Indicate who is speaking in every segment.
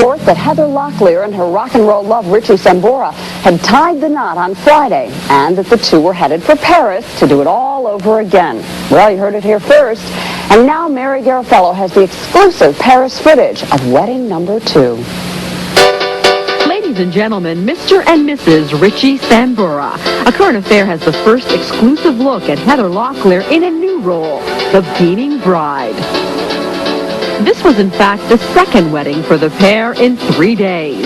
Speaker 1: That Heather Locklear and her rock and roll love Richie Sambora had tied the knot on Friday, and that the two were headed for Paris to do it all over again. Well, you heard it here first, and now Mary Garofalo has the exclusive Paris footage of wedding number 2.
Speaker 2: Ladies and gentlemen, Mr. and Mrs. Richie Sambora. A Current Affair has the first exclusive look at Heather Locklear in a new role, the beaming bride. This was, in fact, the second wedding for the pair in 3 days.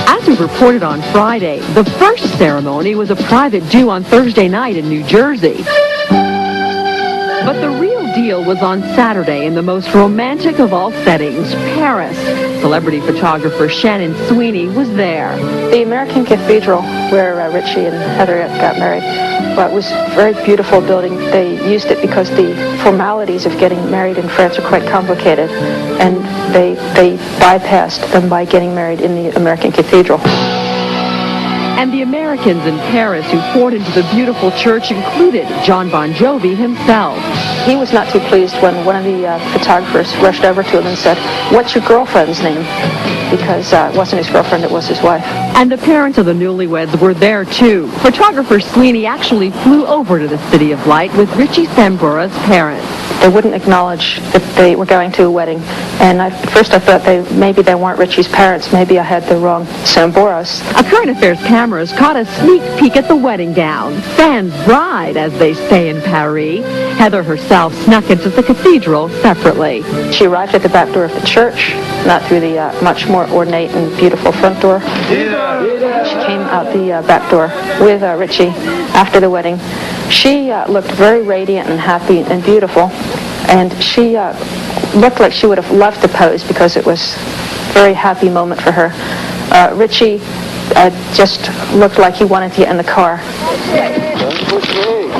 Speaker 2: As we reported on Friday, the first ceremony was a private do on Thursday night in New Jersey. But the real deal was on Saturday in the most romantic of all settings, Paris. Celebrity photographer Shannon Sweeney was there.
Speaker 3: The American Cathedral, where Richie and Heather got married, was a very beautiful building. They used it because the formalities of getting married in France are quite complicated, and they bypassed them by getting married in the American Cathedral.
Speaker 2: And the Americans in Paris who poured into the beautiful church included John Bon Jovi himself.
Speaker 3: He was not too pleased when one of the photographers rushed over to him and said, "What's your girlfriend's name?" Because it wasn't his girlfriend, it was his wife.
Speaker 2: And the parents of the newlyweds were there too. Photographer Sweeney actually flew over to the City of Light with Richie Sambora's parents.
Speaker 3: They wouldn't acknowledge that they were going to a wedding. And at first I thought maybe they weren't Richie's parents. Maybe I had the wrong Samboras.
Speaker 2: A Current Affairs cameras caught a sneak peek at the wedding gown. Sans bride, as they say in Paris. Heather herself snuck into the cathedral separately.
Speaker 3: She arrived at the back door of the church, not through the much more ornate and beautiful front door. She came out the back door with Richie after the wedding. She looked very radiant and happy and beautiful, and she looked like she would have loved to pose because it was a very happy moment for her. Richie just looked like he wanted to get in the car.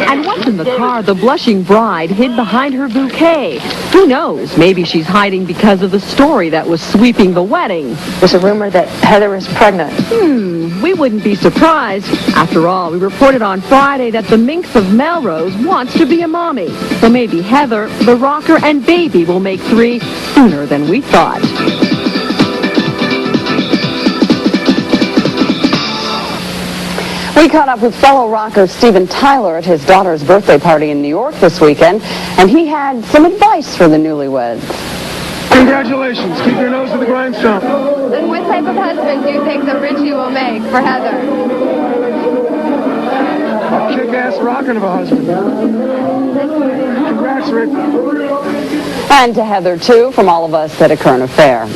Speaker 2: And once in the car, the blushing bride hid behind her bouquet. Who knows? Maybe she's hiding because of the story that was sweeping the wedding.
Speaker 3: There's a rumor that Heather is pregnant.
Speaker 2: We wouldn't be surprised. After all, we reported on Friday that the minx of Melrose wants to be a mommy. So maybe Heather, the rocker, and baby will make 3 sooner than we thought.
Speaker 1: We caught up with fellow rocker Steven Tyler at his daughter's birthday party in New York this weekend, and he had some advice for the newlyweds.
Speaker 4: Congratulations. Keep your nose to the grindstone.
Speaker 5: And what type of husband do you think that Richie will make for Heather?
Speaker 4: A kick-ass rockin' of a husband. Congrats, Rick.
Speaker 1: And to Heather, too, from all of us at A Current Affair.